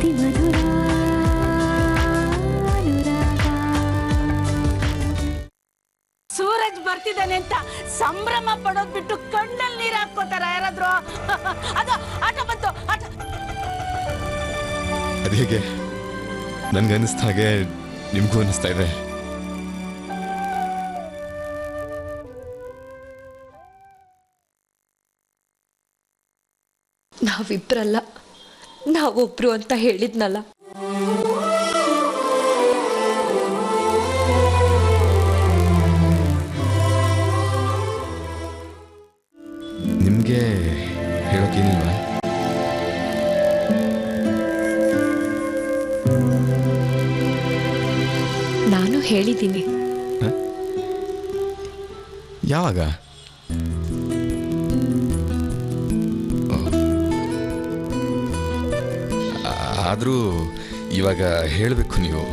ಅತಿ ಮಧುರ ಸೂರಜ್ ಬರ್ತಿದ್ದಾನೆ ಅಂತ ಸಂಭ್ರಮ ಪಡೋದ್ ಬಿಟ್ಟು ಕಣ್ಣಲ್ಲಿ ನೀರು ಹಾಕೋತಾರ ಯಾರಾದ್ರೂ? ಅದು ಆಟ ಬಂತು ಆಟ. ಅದೇಗೆ ನನ್ಗೆ ಅನಿಸ್ದ ಹಾಗೆ ನಿಮ್ಗೂ ಅನಿಸ್ತಾ ಇದೆ. ನಾವಿಬ್ರಲ್ಲ, ನಾವೊಬ್ರು ಅಂತ ಹೇಳಿದ್ನಲ್ಲ. ನಿಮ್ಗೆ ಹೇಳೋಕೇನಿಲ್ವಾ? ನಾನು ಹೇಳಿದ್ದೀನಿ. ಯಾವಾಗ? ಆದ್ರೂ ಇವಾಗ ಹೇಳಬೇಕು ನೀವು.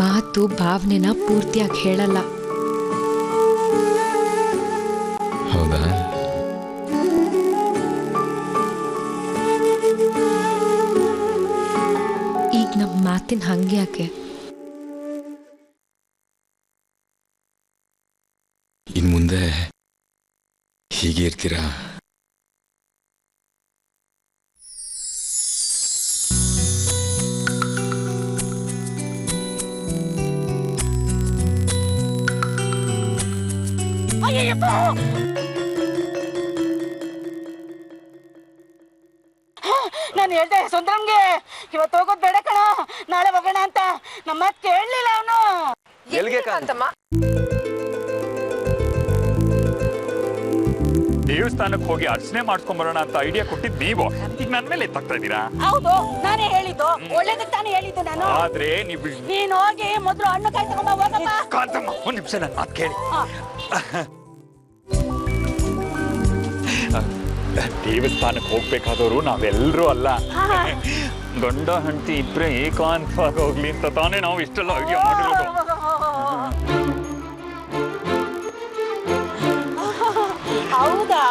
ಮಾತು ಭಾವನೆನ ಪೂರ್ತಿಯಾಗಿ ಹೇಳಲ್ಲ. ಹೌದಾ? ಈಗ ನಮ್ಮ ಮಾತಿನ ಹಂಗೆ ಯಾಕೆ? ಇನ್ ಮುಂದೆ ಹೀಗೆ ಇರ್ತೀರಾ? ನಾನು ಹೇಳ್ದೆ ಸುಂದರಂಗೆ ಇವತ್ತು ಹೋಗೋದು ಬೇಡ ಕಣ, ನಾಳೆ ಹೋಗೋಣ ಅಂತ. ನಮ್ಮ ಮಾತು ಕೇಳಲಿಲ್ಲ ಅವನು. ಎಲ್ಲಿಗೆ ಕಾಂತಮ್ಮ? ದೇವಸ್ಥಾನಕ್ಕೆ ಹೋಗಿ ಅರ್ಚನೆ ಮಾಡ್ಕೊಂಡ್ ಬರೋಣ ಅಂತ ಐಡಿಯಾ ಕೊಟ್ಟಿದ್ ನೀವು. ಈಗ ನನ್ ಮೇಲೆ ಎತ್ತಾಗ್ತಾ ಇದ್ದೀರಾ? ಹೌದು, ನಾನೇ ಹೇಳಿದ್ದು, ಒಳ್ಳೇದಕ್ಕೆ ತಾನೇ ಹೇಳಿದ್ದು ನಾನು. ಆದ್ರೆ ನೀನ್ ಹೋಗಿ ಮೊದಲು ಹಣ್ಣು ಕಾಯಿ ತಗೊಂಬ ಹೋಗಪ್ಪ. ಕಾಂತಮ್ಮ ಒಂದ್ ನಿಮಿಷ ನನ್ ಮಾತು ಕೇಳಿ. ದೇವಸ್ಥಾನಕ್ಕೆ ಹೋಗ್ಬೇಕಾದವರು ನಾವೆಲ್ಲರೂ ಅಲ್ಲ. ಗಂಡ ಹೆಂಡತಿ ಇಬ್ರೆ ಏಕಾಂತವಾಗಿ ಹೋಗ್ಲಿ ಅಂತ ತಾನೇ ನಾವು ಇಷ್ಟೆಲ್ಲ ಐಡಿಯಾ ಮಾಡಿರೋದು. ಹೌದಾ?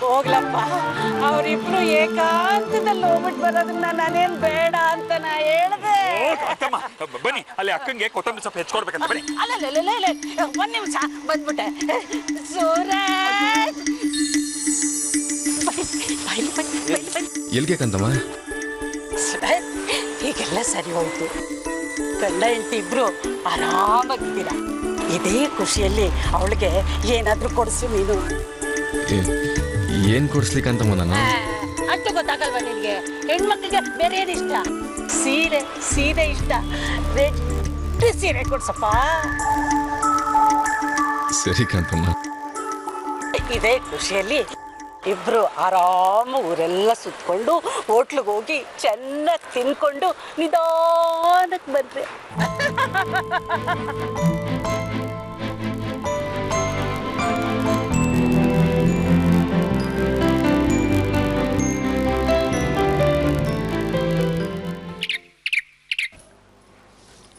ಹೋಗ್ಲಪ್ಪ, ಅವರಿಬ್ರು ಏಕಾಂತದಲ್ಲಿ ಹೋಗ್ಬಿಟ್ಟು ಬರೋದನ್ನ ನಾನೇನ್ ಬೇಡ ಅಂತ ನಾ ಹೇಳ್ದೆ. ಬನ್ನಿ, ಅಲ್ಲಿ ಅಕ್ಕಂಗೆ ಕೊತ್ತಂಬರಿ ಸೊಪ್ಪು ಹೆಚ್ಕೊಡ್ಬೇಕಂತ ಬನ್ನಿ. ಅಲ್ಲ ಒಂದ್ ನಿಮಿಷ ಬಂದ್ಬಿಟ್ಟೆ. ಸೂರಜ್ ಎಲ್ಗೆ ಕಾಂತಮ್ಮ? ಈಗೆಲ್ಲ ಸರಿ ಹೋಯ್ತು. ಗಂಡ ಹೆಂಡತಿ ಇಬ್ರು ಆರಾಮಾಗಿದ್ದೀರಾ. ಇದೇ ಖುಷಿಯಲ್ಲಿ ಅವಳಿಗೆ ಏನಾದ್ರೂ ಕೊಡಿಸು ನೀನು. ಏನ್ ಕೊಡಿಸ್ಲಿಕ್ಕಂತಮ್ಮ ನಾನು? ಅಷ್ಟು ಗೊತ್ತಾಗಲ್ವಾ ನಿನ್ಗೆ? ಹೆಣ್ಮಕ್ಳಿಗೆ ಬೇರೆ ಏನ್ ಇಷ್ಟ? ಸೀರೆ ಇಷ್ಟ. ರೆಡ್ ಸೀರೆ ಕೊಡ್ಸಪ್ಪ. ಸರಿ ಕಾಂತಮ್ಮ. ಇದೇ ಖುಷಿಯಲ್ಲಿ ಇಬ್ರು ಆರಾಮ ಊರೆಲ್ಲ ಸುತ್ಕೊಂಡು ಹೋಟ್ಲಿಗೆ ಹೋಗಿ ಚೆನ್ನಾಗಿ ತಿನ್ಕೊಂಡು ನಿಧಾನಕ್ಕೆ ಬಂದ್ರೆ.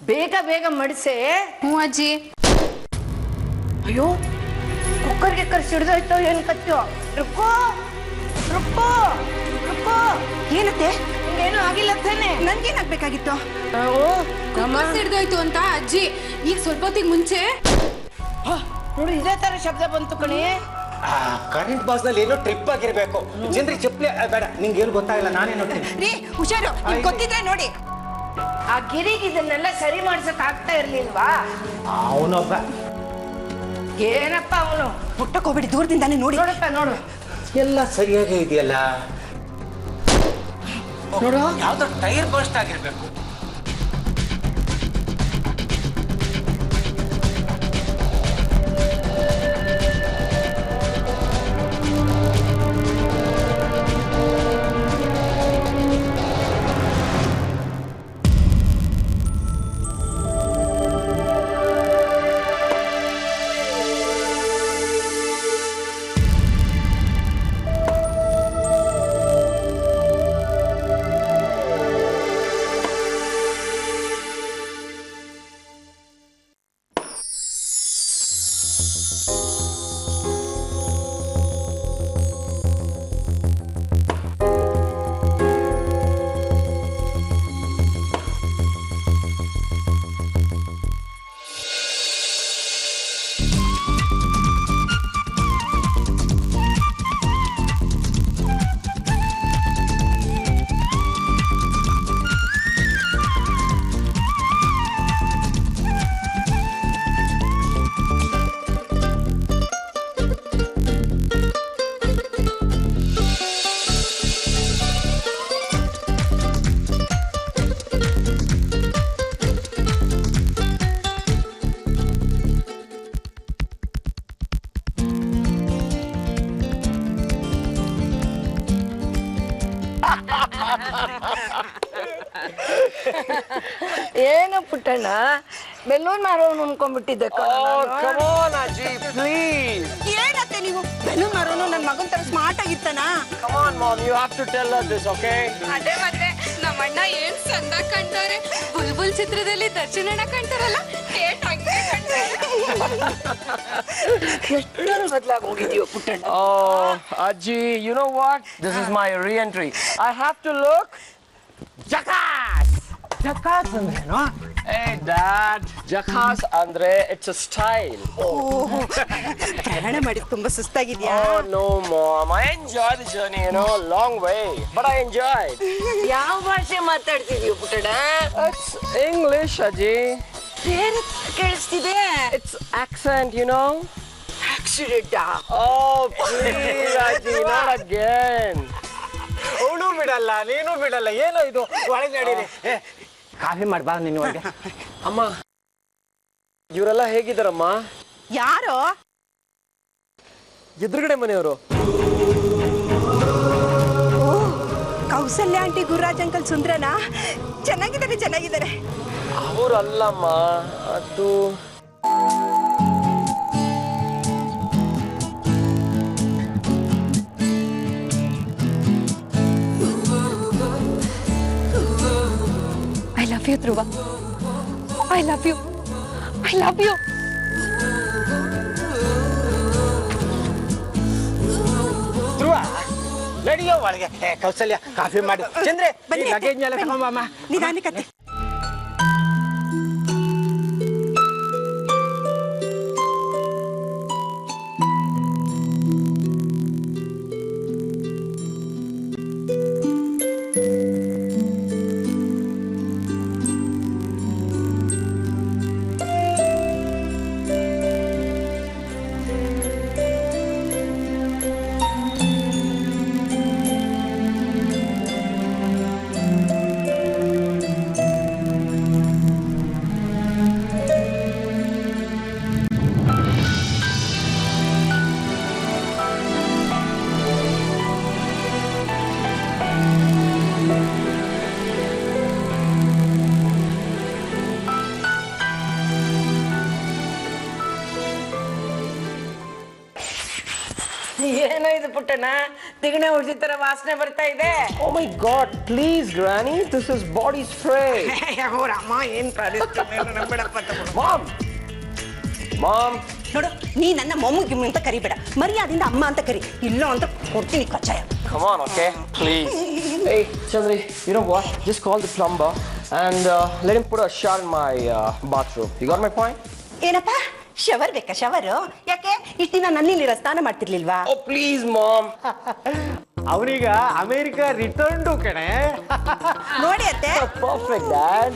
ಬೇಗ ಬೇಗ ಮಡಿಸೆ. ಹ್ಞೂ ಅಜ್ಜಿ. ಅಯ್ಯೋ, ಕುಕ್ಕರ್ಗೆ ಸಿಡ್ದೋಯ್ತು ಏನು ಕಚ್ಚು? ರುಕ್ಕೋ ರುಕ್ಕೋ ರುಕ್ಕೋ. ಏನತ್ತೆ? ನಿಂಗೇನು ಆಗಿಲ್ಲ ತಾನೆ? ನನ್ಗೇನಾಗ್ಬೇಕಾಗಿತ್ತು? ಕುಕ್ಕರ್ ಸಿಡ್ದೋಯ್ತು ಅಂತ ಅಜ್ಜಿ ಈಗ ಸ್ವಲ್ಪ ಹೊತ್ತಿಗೆ ಮುಂಚೆ ನೋಡಿ ಇದೇ ತರ ಶಬ್ದ ಬಂತು ಕಣಿ. ಕರೆಂಟ್ ಬಾಕ್ಸ್ ನಲ್ಲಿ ಏನೋ ಟ್ರಿಪ್ ಆಗಿರ್ಬೇಕು. ಜನರಿಗೆ ಚಪ್ಪಲಿ ಬೇಡ, ನಿಂಗೆ ಏನು ಗೊತ್ತಾಗಲ್ಲ, ನಾನೇ ನೋಡ್ತೀನಿ. ರೀ ಹುಷಾರು, ಗೊತ್ತಿದ್ರೆ ನೋಡಿ. ಆ ಗಿರಿಗೆ ಇದನ್ನೆಲ್ಲ ಸರಿ ಮಾಡ್ಸಕ್ ಆಗ್ತಾ ಇರ್ಲಿಲ್ವಾ? ಅವನೊಬ್ಬ ಏನಪ್ಪ ಅವನು? ಮುಟ್ಟಕ್ ಹೋಗ್ಬಿಡಿ, ದೂರದಿಂದಾನೆ ನೋಡಿ. ನೋಡಪ್ಪ ನೋಡು, ಎಲ್ಲ ಸರಿಯಾಗಿ ಇದೆಯಲ್ಲ. ನೋಡು, ಯಾವ್ದೋ ಟೈರ್ ಬರ್ಸ್ಟ್ ಆಗಿರ್ಬೇಕು. ಏನು ಪುಟ್ಟಣ್ಣ ಬೆಲ್ಲೂನ್ ಮಾರೋನು ಅನ್ಕೊಂಡ್ಬಿಟ್ಟಿದ್ದೆ ಅಜ್ಜಿ ಪ್ಲೀಸ್. ಏನತ್ತೆ ನೀವು ಬೆಲೂನ್ ಮಾರೋನು ನನ್ನ ಮಗನ ತರ smart ಆಗಿರ್ತಾನ. Come on mom, you have to tell her this, okay? ಅದೇ ಮತ್ತೆ ನಮ್ಮ ಅಣ್ಣ ಏನ್ ಚಂದ ಕಾಣ್ತಾರೆ. ಬುಲ್ಬುಲ್ ಚಿತ್ರದಲ್ಲಿ ದರ್ಶನ್ ಅಣ್ಣ ಕಾಣ್ತಾರಲ್ಲ ಏಟ್ ಹಂಗೆ ಕಾಣ್ತಾರೆ. ಎಷ್ಟು ಬದಲಾಗಿ ಹೋಗಿದ್ಯೋ Puttanna. Oh, Ajji, you know what? This is my re-entry. I have to look jackass. ಜಕಾಸ್ ಅಂದ್ರೇನು? Hey dad, jackass andre it's a style. ಪ್ರಯಾಣ ಮಾಡಿ ತುಂಬಾ ಸುಸ್ತಾಗಿದ್ಯಾ? Oh no mom, I enjoyed the journey, you know, long way, but I enjoyed. ಯಾವ ಭಾಷೆ ಮಾತಾಡ್ತಿದ್ಯೋ Puttanna? It's English, Ajji. ಬೇರೆ ಕೇಳಿಸ್ತಿದೆ. It's accent, you know. Accident. Oh please, Ajji, not again. ಅವಳು ಬಿಡಲ್ಲ, ನೀನು ಬಿಡಲ್ಲ. ಏನೋ ಇದು ಒಳಗೆ ನಡೀರಿ. ಕಾಫಿ ಮಾಡಿ ಬಾ ನಿನ್ನ ಒಳಗೆ. ಅಮ್ಮ, ಇವರೆಲ್ಲ ಹೇಗಿದ್ದಾರಮ್ಮ? ಯಾರೋ? ಎದುರುಗಡೆ ಮನೆಯವರು. ಕೌಸಲ್ಯ ಆಂಟಿ, ಗುರುರಾಜ್ ಅಂಕಲ್, ಸುಂದ್ರನಾ? ಚೆನ್ನಾಗಿದ್ದಾರೆ. ಅವರಲ್ಲಮ್ಮ, ಅದು I love you Dhruva. I love you. Dhruva ನಡಿಯೋ ಒಳಗೆ. ಕೌಸಲ್ಯ ಕಾಫಿ ಮಾಡಿ. ಚಂದ್ರೆ ಲಗೇಜ್ ಮೇಲೆ ತಗೊಂಬಮ್ಮ. ನಿಧಾನಕತ್ತೆ. ಏನೋ ಇದು ಪುಟ್ಟಣ್ಣ, ತಿಗಣೆ ಉಳಿದ ತರ ವಾಸನೆ ಬರ್ತಾ ಇದೆ. Oh my god, please Granny, this is body spray. ಅಮ್ಮ ಏನ್ Mom. ನೋಡು, ನೀ ನನ್ನ ಮೊಮ್ಮಗಿಮ್ಮಿ ಅಂತ ಕರಿಬೇಡ, ಮರ್ಯಾದಿಂದ ಅಮ್ಮ ಅಂತ ಕರಿ. ಇಲ್ಲ ಅಂತ ಕೊಡ್ತೀನಿ ಕಚ್ಚಾಯ. Come on, okay? Please. Hey, Chandri, you know what? Just call the plumber and let him put a shower in my bathroom. You got my point? ಏನಪ್ಪ, ಶವರ್ ಬೇಕಾ? ಶವರು ಯಾಕೆ? ಇಷ್ಟು ದಿನ ನನ್ನಿಲ್ಲಿರೋ ಸ್ನಾನ ಮಾಡ್ತಿರ್ಲಿಲ್ವಾ? Oh, please, Mom. ಅವನೀಗ America return ಕಣೆ. ನೋಡಿ ಅತ್ತೆ. Perfect, Dad.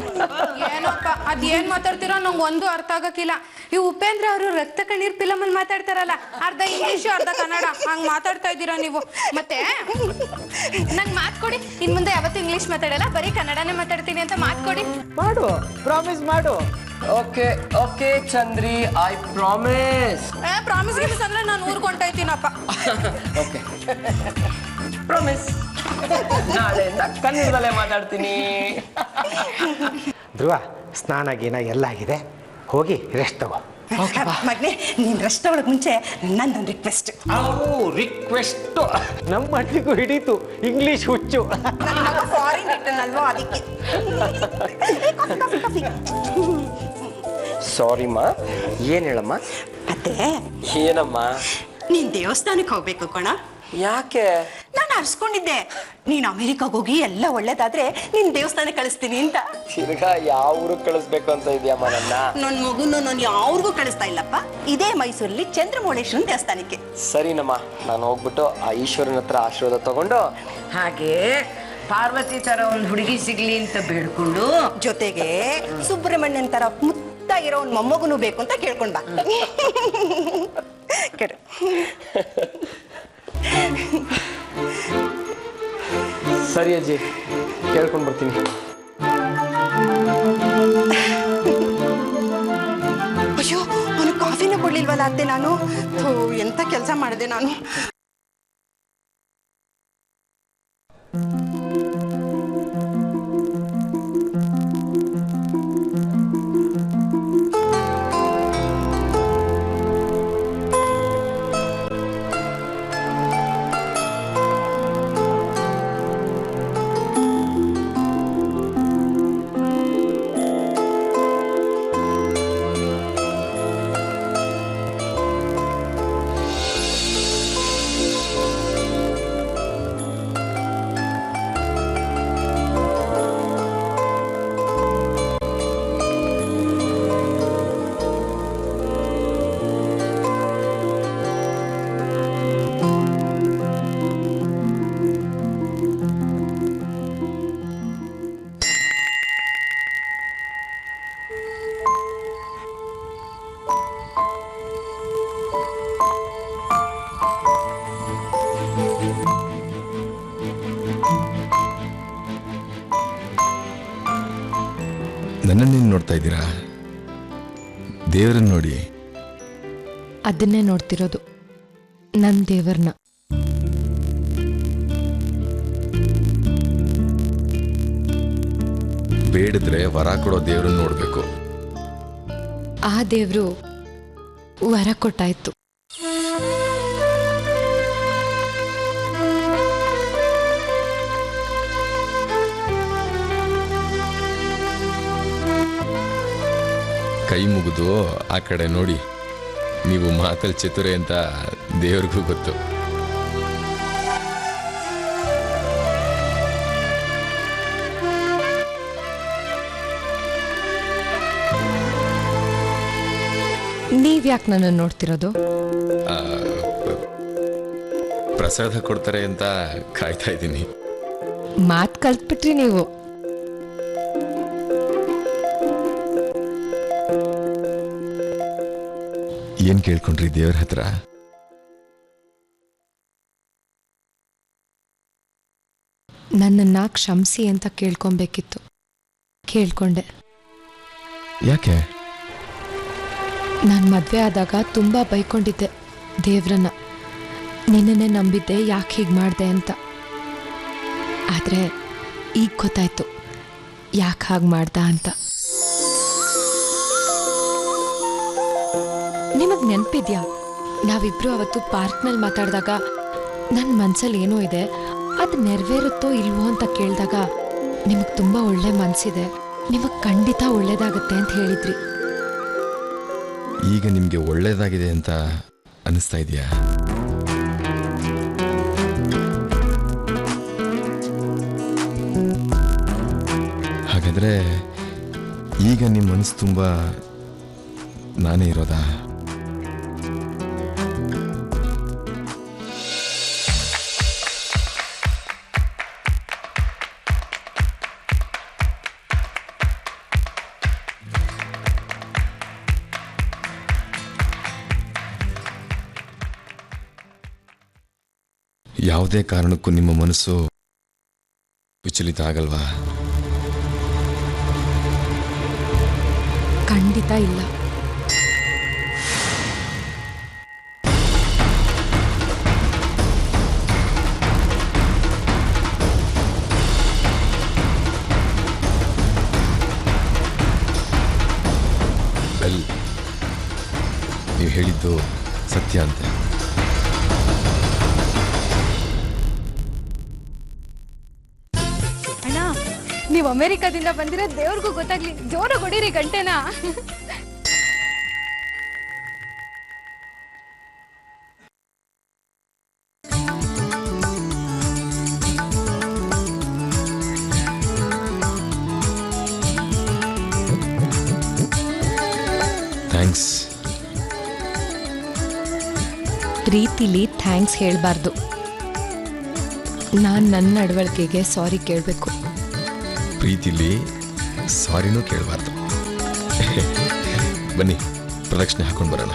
ಏನಪ್ಪ ಅದೇನ್ ಮಾತಾಡ್ತೀರೋ ನಂಗೆ ಒಂದು ಅರ್ಥ ಆಗಕ್ಕಿಲ್ಲ. ಈ ಉಪೇಂದ್ರ ಅವರು ರಕ್ತ ಕಣ್ಣೀರ್ ಫಿಲಮ್ ಅಲ್ಲಿ ಮಾತಾಡ್ತಾರಲ್ಲ, ಅರ್ಧ ಇಂಗ್ಲಿಷ್ ಅರ್ಧ ಕನ್ನಡ, ಹಂಗ್ ಮಾತಾಡ್ತಾ ಇದ್ದೀರಾ ನೀವು. ಮತ್ತೆ ನಂಗೆ ಮಾತ್ ಕೊಡಿ, ಇನ್ ಮುಂದೆ ಯಾವತ್ತೂ ಇಂಗ್ಲಿಷ್ ಮಾತಾಡಲ್ಲ, ಬರೀ ಕನ್ನಡನೇ ಮಾತಾಡ್ತೀನಿ ಅಂತ ಮಾತ್ ಕೊಡಿ. ಮಾಡು, ಪ್ರಾಮಿಸ್ ಮಾಡು. Okay, Chandri, I promise. Promise ಗಿಮಿಸ್ ಅಂದ್ರೆ ನಾನು ಊರ್ಗ್ ಹೊಂಟೋಯ್ತೀನಪ್ಪ. Okay. Promise. ನಾಳೆಯಿಂದ ಕನ್ನಡದಲ್ಲೇ ಮಾತಾಡ್ತೀನಿ. ಧ್ರುವ, ಸ್ನಾನ ಗೀನ ಎಲ್ಲ ಆಗಿದೆ, ಹೋಗಿ ರೆಸ್ಟ್ ತಗೋ. ಮಗನೇ, ನೀನ್ ರೆಸ್ಟ್ ತಗೊಳಕ್ ಮುಂಚೆ ನಂದೊಂದು ರಿಕ್ವೆಸ್ಟ್. ರಿಕ್ವೆಸ್ಟ್ ನಮ್ಮ ಮಟ್ಟಿಗೂ ಹಿಡೀತು ಇಂಗ್ಲಿಷ್ ಹುಚ್ಚು. ಫಾರಿನ್ ರಿಟರ್ನ್ ಅಲ್ವಾ, ಅದಕ್ಕೆ. ಸಾರಿ ಮಾ, ಏನ್ ಹೇಳಮ್ಮ? ಮತ್ತೆ ಏನಮ್ಮ? ನೀನ್ ದೇವಸ್ಥಾನಕ್ಕೆ ಹೋಗ್ಬೇಕು ಕಣ. ಯಾಕೆ? ನಾನು ಅರ್ಸ್ಕೊಂಡಿದ್ದೆ, ನೀನ್ ಅಮೆರಿಕಾಗ ಹೋಗಿ ಎಲ್ಲ ಒಳ್ಳೇದಾದ್ರೆ ನೀನ್ ದೇವಸ್ಥಾನಕ್ಕೆ ಕಳಿಸ್ತೀನಿ ಅಂತ. ತಿರ್ಗಾ ಯಾವ ಊರಿಗೆ ಕಳಿಸ್ಬೇಕು ಅಂತ ಇದೆಯಮ್ಮ ನನ್ನ? ನನ್ ಮಗುನ ನಾನು ಯಾವ್ರಿಗೂ ಕಳಿಸ್ತಾ ಇಲ್ಲಪ್ಪ, ಇದೇ ಮೈಸೂರಲ್ಲಿ ಚಂದ್ರಮೌಳೇಶ್ವರನ ದೇವಸ್ಥಾನಕ್ಕೆ. ಸರಿನಮ್ಮ, ನಾನು ಹೋಗ್ಬಿಟ್ಟು ಆ ಈಶ್ವರನ ಹತ್ರ ಆಶೀರ್ವಾದ ತಗೊಂಡು ಹಾಗೆ ಪಾರ್ವತಿ ತರ ಒಂದು ಹುಡುಗಿ ಸಿಗ್ಲಿ ಅಂತ ಬೇಡ್ಕೊಂಡು, ಜೊತೆಗೆ ಸುಬ್ರಹ್ಮಣ್ಯನ್ ತರ ಮುತ್ತಾಗಿರೋ ಒಂದ್ ಮೊಮ್ಮಗನು ಬೇಕು ಅಂತ ಕೇಳ್ಕೊಂಡ್ ಬಾ. ಸರಿ ಅಜ್ಜಿ, ಕೇಳ್ಕೊಂಡು ಬರ್ತೀನಿ. ಅಯ್ಯೋ, ಅವನು ಕಾಫಿನ ಕೊಡ್ಲಿಲ್ವಲ್ಲ ಅತ್ತೆ. ನಾನು ಎಂತ ಕೆಲಸ ಮಾಡಿದೆ ನಾನು. ನನ್ನನ್ನೇನು ನೋಡ್ತಾ ಇದ್ದೀರಾ? ದೇವರನ್ನ ನೋಡಿ. ಅದನ್ನೇ ನೋಡ್ತಿರೋದು, ನನ್ನ ದೇವರನ್ನ. ಬೇಡಿದ್ರೆ ವರ ಕೊಡೋ ದೇವರನ್ನ ನೋಡ್ಬೇಕು. ಆ ದೇವರು ವರ ಕೊಟ್ಟಾಯ್ತು. ಕೈ ಮುಗಿದು ಆ ಕಡೆ ನೋಡಿ. ನೀವು ಮಾತಲ್ಲಿ ಚತುರೆ ಅಂತ ದೇವ್ರಿಗೂ ಗೊತ್ತು. ನೀವ್ಯಾಕೆ ನನ್ನನ್ನು ನೋಡ್ತಿರೋದು? ಪ್ರಸಾದ ಕೊಡ್ತಾರೆ ಅಂತ ಕಾಯ್ತಾ ಇದ್ದೀನಿ. ಮಾತು ಕಲ್ತ್ಬಿಟ್ರಿ ನೀವು. ಏನ್ ಕೇಳ್ಕೊಂಡ್ರಿ ದೇವ್ರ ಹತ್ರ? ನನ್ನನ್ನ ಕ್ಷಮಿಸಿ ಅಂತ ಕೇಳ್ಕೊಬೇಕಿತ್ತು. ಕೇಳ್ಕೊಂಡೆ. ಯಾಕೆ? ನಾನು ಮದುವೆ ಆದಾಗ ತುಂಬ ಬೈಕೊಂಡಿದ್ದೆ ದೇವ್ರನ್ನ. ನಿನ್ನನ್ನೇ ನಂಬಿದ್ದೆ, ಯಾಕೆ ಹೀಗೆ ಮಾಡಿದೆ ಅಂತ. ಆದರೆ ಈಗ ಗೊತ್ತಾಯ್ತು ಯಾಕೆ ಹಾಗೆ ಮಾಡ್ದ ಅಂತ. ನಿಮಗೆ ನೆನಪಿದ್ಯಾ, ನಾವಿಬ್ರು ಅವತ್ತು ಪಾರ್ಕ್ನಲ್ಲಿ ಮಾತಾಡಿದಾಗ ನನ್ನ ಮನಸ್ಸಲ್ಲಿ ಏನೋ ಇದೆ, ಅದು ನೆರವೇರುತ್ತೋ ಇಲ್ವೋ ಅಂತ ಕೇಳಿದಾಗ ನಿಮಗೆ ತುಂಬ ಒಳ್ಳೆ ಮನಸ್ಸಿದೆ, ನಿಮಗೆ ಖಂಡಿತ ಒಳ್ಳೇದಾಗತ್ತೆ ಅಂತ ಹೇಳಿದ್ರಿ. ಈಗ ನಿಮ್ಗೆ ಒಳ್ಳೇದಾಗಿದೆ ಅಂತ ಅನಿಸ್ತಾ ಇದೆಯಾ? ಹಾಗಾದ್ರೆ ಈಗ ನಿಮ್ಮ ಮನಸ್ಸು ತುಂಬ ನಾನೇ ಇರೋದಾ? ಯಾವುದೇ ಕಾರಣಕ್ಕೂ ನಿಮ್ಮ ಮನಸ್ಸು ವಿಚಲಿತ ಆಗಲ್ವಾ? ಖಂಡಿತ ಇಲ್ಲ. ನೀವು ಹೇಳಿದ್ದು ಸತ್ಯ ಅಂತೆ. ಅಣ್ಣ, ನೀವು ಅಮೆರಿಕಾದಿಂದ ಬಂದಿರೋ ದೇವ್ರಿಗೂ ಗೊತ್ತಾಗ್ಲಿ, ಜೋರಾಗಿ ಹೊಡೀರಿ ಗಂಟೆನ. ಥ್ಯಾಂಕ್ಸ್. ಪ್ರೀತಿಲಿ ಥ್ಯಾಂಕ್ಸ್ ಹೇಳಬಾರ್ದು. ನಾನು ನನ್ನ ನಡವಳಿಕೆಗೆ ಸಾರಿ ಕೇಳಬೇಕು. ಪ್ರೀತಿಲಿ ಸಾರಿನೂ ಕೇಳಬಾರ್ದು. ಬನ್ನಿ, ಪ್ರದಕ್ಷಿಣೆ ಹಾಕೊಂಡು ಬರೋಣ.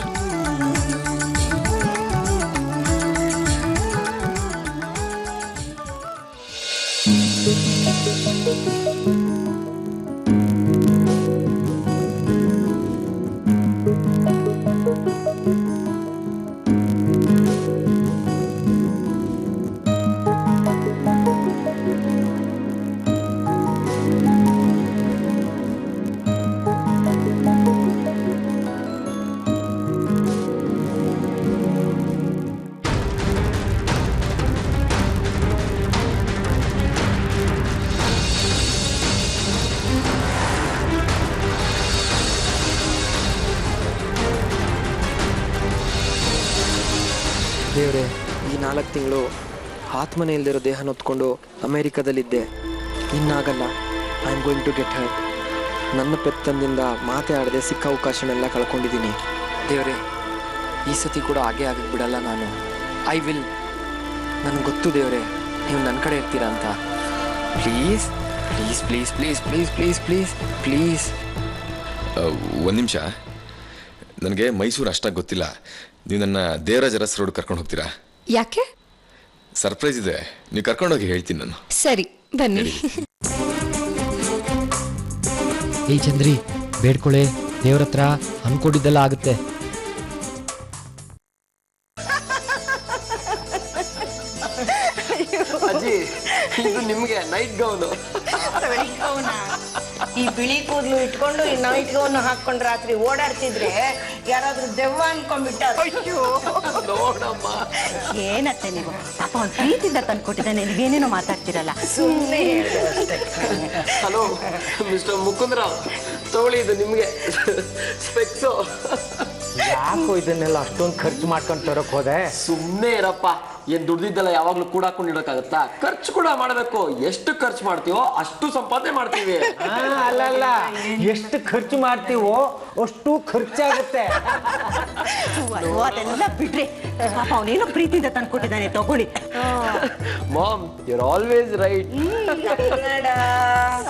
ದೇವ್ರೆ, ಈ 4 ತಿಂಗಳು ಆತ್ಮನೇ ಇಲ್ದಿರೋ ದೇಹನ ಹೊತ್ಕೊಂಡು ಅಮೇರಿಕಾದಲ್ಲಿದ್ದೆ. ಇನ್ನಾಗಲ್ಲ. I am going to get her. ನನ್ನ ಪೆತ್ತನದಿಂದ ಮಾತೇ ಆಡದೆ ಸಿಕ್ಕ ಅವಕಾಶನೆಲ್ಲ ಕಳ್ಕೊಂಡಿದ್ದೀನಿ. ದೇವ್ರೆ, ಈ ಸತಿ ಕೂಡ ಹಾಗೆ ಆಗಕ್ಕೆ ಬಿಡಲ್ಲ ನಾನು. I will. ನನಗೆ ಗೊತ್ತು ದೇವ್ರೆ, ನೀವು ನನ್ನ ಕಡೆ ಇರ್ತೀರಾ ಅಂತ. Please please please please please please please please. ಒಂದು ನಿಮಿಷ, ನನಗೆ ಮೈಸೂರು ಅಷ್ಟಾಗಿ ಗೊತ್ತಿಲ್ಲ. ನೀವು ನನ್ನ ದೇವರಾಜ ಅರಸ್ ರೋಡ್ ಕರ್ಕೊಂಡು ಹೋಗ್ತೀರಾ? ಯಾಕೆ? ಸರ್ಪ್ರೈಸ್ ಇದೆ, ನೀವು ಕರ್ಕೊಂಡೋಗಿ ಹೇಳ್ತೀನಿ ನಾನು. ಸರಿ, ಬನ್ನಿ. ಈ ಚಂದ್ರಿ ಬೇಡ್ಕೊಳೆ, ದೇವ್ರ ಹತ್ರ ಅನ್ಕೊಂಡಿದ್ದೆಲ್ಲ ಆಗುತ್ತೆ. ಅಜ್ಜಿ, ಇದು ನಿಮ್ಗೆ ನೈಟ್ ಗೌನು. ಈ ಬಿಳಿ ಕೂದಲು ಇಟ್ಕೊಂಡು ಈ ನೈಟ್ ಗೌನ್ ಹಾಕೊಂಡು ರಾತ್ರಿ ಓಡಾಡ್ತಿದ್ರೆ ಯಾರಾದ್ರೂ ದೆವ್ವ ಅನ್ಕೊಂಡ್ಬಿಟ್ಟ. ನೋಡಮ್ಮ, ಏನತ್ತೆ ನೀವು ಪಾಪ ಅವ್ನು ಪ್ರೀತಿಯಿಂದ ತಂದ್ಕೊಟ್ಟಿದ್ದಾನೆ, ನೀವೇನೇನೋ ಮಾತಾಡ್ತಿರಲ್ಲ. ಸುಮ್ಮನೆ ಹಲೋ ಮಿಸ್ಟರ್ ಮುಕುಂದರಾವ್, ತಗೊಳ್ಳಿ, ಇದು ನಿಮ್ಗೆ ಸ್ಪೆಕ್ಸು. ಯಾಕೋ ಇದನ್ನೆಲ್ಲ ಅಷ್ಟೊಂದು ಖರ್ಚು ಮಾಡ್ಕೊಂಡು ತರಕ್ ಹೋದೆ? ಸುಮ್ಮನೆ ಇರಪ್ಪ, ಏನ್ ದುಡ್ದಿದ್ದೆಲ್ಲ ಯಾವಾಗ್ಲೂ ಕೂಡಾಕೊಂಡು ಇಡೋಕ್ಕಾಗತ್ತಾ? ಖರ್ಚು ಕೂಡ ಮಾಡಬೇಕು. ಎಷ್ಟು ಖರ್ಚು ಮಾಡ್ತೀವೋ ಅಷ್ಟು ಸಂಪಾದನೆ ಮಾಡ್ತೀವಿ. ಅಲ್ಲ, ಎಷ್ಟು ಖರ್ಚು ಮಾಡ್ತೀವೋ ಅಷ್ಟು ಖರ್ಚಾಗುತ್ತೆ. ಅದೆಲ್ಲ ಬಿಡ್ರಿ, ಪಾಪ ಅವನೇನೋ ಪ್ರೀತಿಯಿಂದ ತಂದ್ಕೊಟ್ಟಿದ್ದಾನೆ, ತಗೊಳ್ಳಿ. Ma'am, you're always right.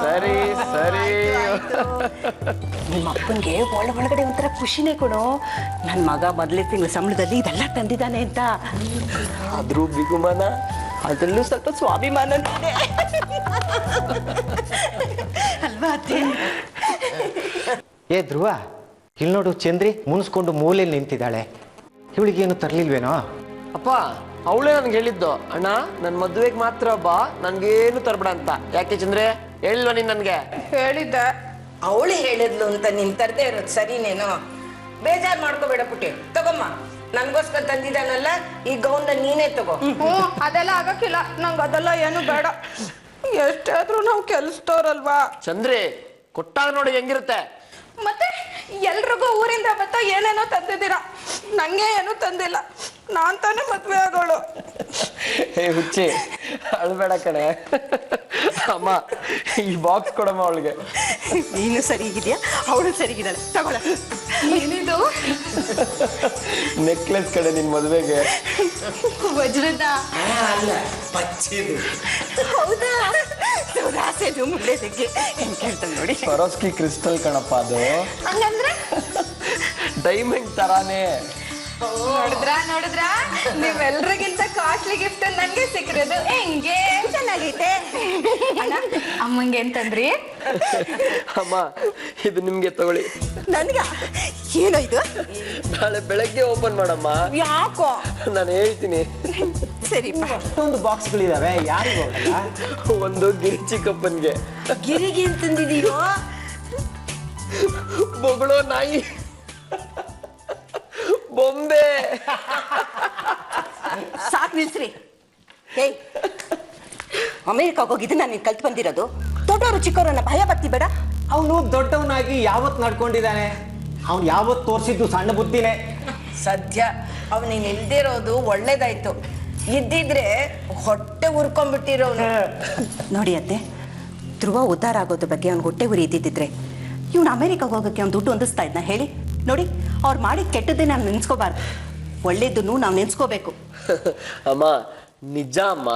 ಸರಿ ಸರಿ. ನಿಮ್ಮ ಅಪ್ಪನಿಗೆ ಒಳಗಡೆ ಒಂಥರ ಖುಷಿನೇ ಕೊಡು. ನನ್ನ ಮಗ ಮೊದಲೇ ತಿಂಗಳ ಸಂಬಳದಲ್ಲಿ ಇದೆಲ್ಲ ತಂದಿದ್ದಾನೆ ಅಂತ. ಆದ್ರೂ ಬಿಗುಮಾನ, ಅದರಲ್ಲೂ ಸ್ವಲ್ಪ ಸ್ವಾಭಿಮಾನ ಅಲ್ವಾ ಅತ್ತೆ? ಏ ಧ್ರುವ, ಇಲ್ಲಿ ನೋಡು, ಚಂದ್ರಿ ಮುನ್ಸ್ಕೊಂಡು ಮೂಲೆಯಲ್ಲಿ ನಿಂತಿದ್ದಾಳೆ. ಇವಳಿಗೇನು ತರ್ಲಿಲ್ವೇನೋ? ಅಪ್ಪ, ಅವಳೇ ನನ್ಗೆ ಹೇಳಿದ್ದು, ಅಣ್ಣ ನನ್ನ ಮದುವೆಗೆ ಮಾತ್ರ ಬಾ, ನನ್ಗೇನು ತರ್ಬೇಡ ಅಂತ. ಯಾಕೆ ಚಂದ್ರೆ, ಹೇಳಿಲ್ವ ನೀನ್ ನನ್ಗೆ? ಹೇಳಿದ್ದೆ. ಅವಳು ಹೇಳಿದ್ಲು ಅಂತ ನೀನ್ ತರದೇ ಇರೋದು ಸರಿನೇನೋ? ಬೇಜಾರ್ ಮಾಡ್ಕೋಬೇಡ ಪುಟ್ಟಿ, ತಗೊಮ್ಮ. ನನ್ಗೋಸ್ಕರ ತಂದಿದ್ದಾನಲ್ಲ ಈ ಗೌನ್ ನೀನೇ ತಗೋ. ಅದೆಲ್ಲ ಆಗಕ್ಕಿಲ್ಲ, ನಂಗೆ ಅದೆಲ್ಲ ಏನು ಬೇಡ. ಎಷ್ಟಾದ್ರೂ ನಾವು ಕೆಲ್ಸದವ್ರಲ್ವಾ. ಚಂದ್ರಿ, ಕೊಟ್ಟಾಗ ನೋಡಿ ಹೆಂಗಿರುತ್ತೆ. ಮತ್ತೆ ಎಲ್ರಿಗೂ ಊರಿಂದ ಬತ್ತ ಏನೇನೋ ತಂದಿದ್ದೀರಾ, ನಂಗೆ ಏನೂ ತಂದಿಲ್ಲ. ನಾನ್ ತಾನೇ ಮದ್ವೆ ಆಗೋಳು. ಹೇ ಹುಚ್ಚಿ, ಅಳ್ಬೇಡ ಕಣೆ. ಅಮ್ಮ, ಈ ಬಾಕ್ಸ್ ಕೊಡಮ್ಮ ಅವಳಿಗೆ. ನೀನು ಸರಿಗಿದ್ಯಾ, ಅವಳು ಸರಿಗಿದ್ದಾಳೆ, ತಗೊಳ. ಏನಿದು? ನೆಕ್ಲೆಸ್ ಕಡೆ ನಿನ್ ಮದುವೆಗೆ. ವಜ್ರದ? ಅಲ್ಲ, ಪಚ್ಚಿದು. ಹೌದಾ? ರಾಸೆದು ಮುಳ್ಳೆದಕ್ಕೆ ಹೆಂಗ್ ಕೇಳ್ತಾನೆ ನೋಡಿ. ಸ್ವರೋಸ್ಕಿ ಕ್ರಿಸ್ಟಲ್ ಕಣಪ್ಪ ಅದು. ಹಂಗಂದ್ರೆ ಡೈಮಂಡ್ ತರಾನೇ. ನೋಡಿದ್ರ ನೀವೆಲ್ರಿಗಿಂತ ಕಾಸ್ಟ್ಲಿ ಗಿಫ್ಟ್ ನನ್ಗೆ ಸಿಕ್ಕಿರೋದು. ಹೆಂಗೆ ಚೆನ್ನಾಗೈತೆ. ಅಣ್ಣ, ಅಮ್ಮಂಗೆ ಅಂತಂದ್ರಿ? ಅಮ್ಮ, ಇದು ನಿಮ್ಗೆ ತಗೊಳ್ಳಿ. ನನ್ಗ ಏನೋ ಇದು? ನಾಳೆ ಬೆಳಗ್ಗೆ ಓಪನ್ ಮಾಡಮ್ಮ. ಯಾಕೋ? ನಾನು ಹೇಳ್ತೀನಿ. ಸರಿ, ಅಷ್ಟೊಂದು ಬಾಕ್ಸ್ಗಳಿದಾವೆ, ಯಾರಿಗೂ ಹೋಗಲ್ಲ. ಒಂದು ಗಿರಿ ಚಿಕ್ಕಪ್ಪನ್ಗೆ. ಗಿರಿಗೆ ಅಂತಂದಿದೀಯೋ? ಬೊಗಳೋ ನಾಯಿ ಬೊಂಬೆ. ಸಾಕ್ ನಿಲ್ಸ್ರಿ. ಏಯ್, ಅಮೆರಿಕಾಗ ಹೋಗಿದ್ದು ನಾನು ಕಲ್ತು ಬಂದಿರೋದು. ದೊಡ್ಡವರು ಚಿಕ್ಕವರನ್ನ ಭಯ ಪಡ್ತಿ ಬೇಡ. ಅವನು ದೊಡ್ಡವನಾಗಿ ಯಾವತ್ ನಡ್ಕೊಂಡಿದ್ದಾನೆ? ಅವ್ನು ಯಾವತ್ ತೋರಿಸಿದ್ದು ಸಣ್ಣ ಬುದ್ಧಿನೇ. ಸದ್ಯ ಅವನಿನ್ ಇಲ್ದಿರೋದು ಒಳ್ಳೇದಾಯ್ತು. ಇದ್ದಿದ್ರೆ ಹೊಟ್ಟೆ ಉರ್ಕೊಂಡ್ಬಿಟ್ಟಿರೋನು. ನೋಡಿ ಅತ್ತೆ, ಧ್ರುವ ಉದ್ಧಾರ ಆಗೋದ್ರ ಬಗ್ಗೆ ಅವ್ನು ಹೊಟ್ಟೆ ಉರಿ ಇದ್ದಿದ್ರೆ ಇವ್ನು ಅಮೆರಿಕಾಗ ಹೋಗೋಕ್ಕೆ ಅವ್ನು ದುಡ್ಡು ಹೊಂದಿಸ್ತಾ ಇದ್ನ ಹೇಳಿ? ನೋಡಿ, ಅವ್ರು ಮಾಡಿದ ಕೆಟ್ಟದ್ದೇ ನಾವು ನೆನ್ಸ್ಕೋಬಾರ್ದು, ಒಳ್ಳೇದನ್ನು ನಾವು ನೆನ್ಸ್ಕೋಬೇಕು. ಅಮ್ಮ, ನಿಜ ಅಮ್ಮ,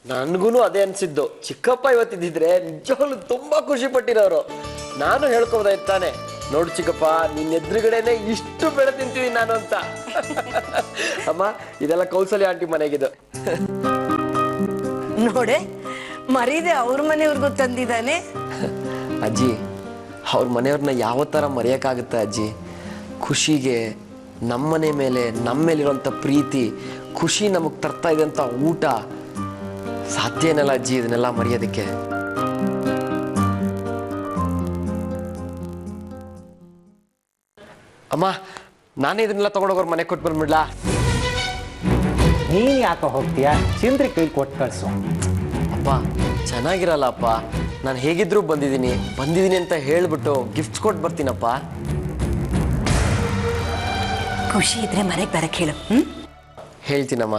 ನನ್ಗೂ ಅದೇ ಅನ್ಸಿದ್ದು. ಚಿಕ್ಕಪ್ಪ ಇವತ್ತಿದ್ದಿದ್ರೆ ನಿಜವಾಗ್ಲೂ ತುಂಬಾ ಖುಷಿ ಪಟ್ಟಿರೋರು. ನಾನು ಹೇಳ್ಕೋಬೋದಾಯ್ತಾನೆ, ನೋಡು ಚಿಕ್ಕಪ್ಪ, ನಿನ್ನ ಎದುರುಗಡೆನೆ ಇಷ್ಟು ಬೆಳೆ ತಿಂತೀನಿ ನಾನು ಅಂತ. ಅಮ್ಮ, ಇದೆಲ್ಲ ಕೌಸಲ್ಯ ಆಂಟಿ ಮನೆಗಿದ್ದು. ನೋಡೆ, ಮರೀದೆ ಅವ್ರ ಮನೆಯವ್ರಿಗೂ ತಂದಿದ್ದಾನೆ. ಅಜ್ಜಿ, ಅವ್ರ ಮನೆಯವ್ರನ್ನ ಯಾವ ಥರ ಮರೆಯೋಕ್ಕಾಗುತ್ತೆ ಅಜ್ಜಿ? ಖುಷಿಗೆ ನಮ್ಮನೆ ಮೇಲೆ ನಮ್ಮ ಮೇಲಿರೋಂಥ ಪ್ರೀತಿ, ಖುಷಿ ನಮಗೆ ತರ್ತಾ ಇದೆ ಅಂತ ಊಟ, ಸಾಧ್ಯ ಏನಲ್ಲ ಅಜ್ಜಿ ಇದನ್ನೆಲ್ಲ ಮರೆಯೋದಕ್ಕೆ. ಅಮ್ಮ, ನಾನೇ ಇದನ್ನೆಲ್ಲ ತಗೊಂಡೋಗೋರು ಮನೆಗೆ ಕೊಟ್ಟು ಬಂದ್ಬಿಡ್ಲಾ? ನೀನ್ ಯಾಕೆ ಹೋಗ್ತೀಯಾ? ಚಂದ್ರಿ ಕೈ ಕೊಟ್ಟು ಕಳ್ಸು. ಅಪ್ಪ, ಚೆನ್ನಾಗಿರಲ್ಲ ಅಪ್ಪ. ನಾನು ಹೇಗಿದ್ರು ಬಂದಿದ್ದೀನಿ ಅಂತ ಹೇಳ್ಬಿಟ್ಟು ಗಿಫ್ಟ್ಸ್ ಕೊಟ್ಟು ಬರ್ತೀನಪ್ಪ. ಖುಷಿ ಇದ್ರೆ ಮನೆಗೆ ಬರಕ್ಕೆ ಹೇಳು. ಹೇಳ್ತೀನಮ್ಮ.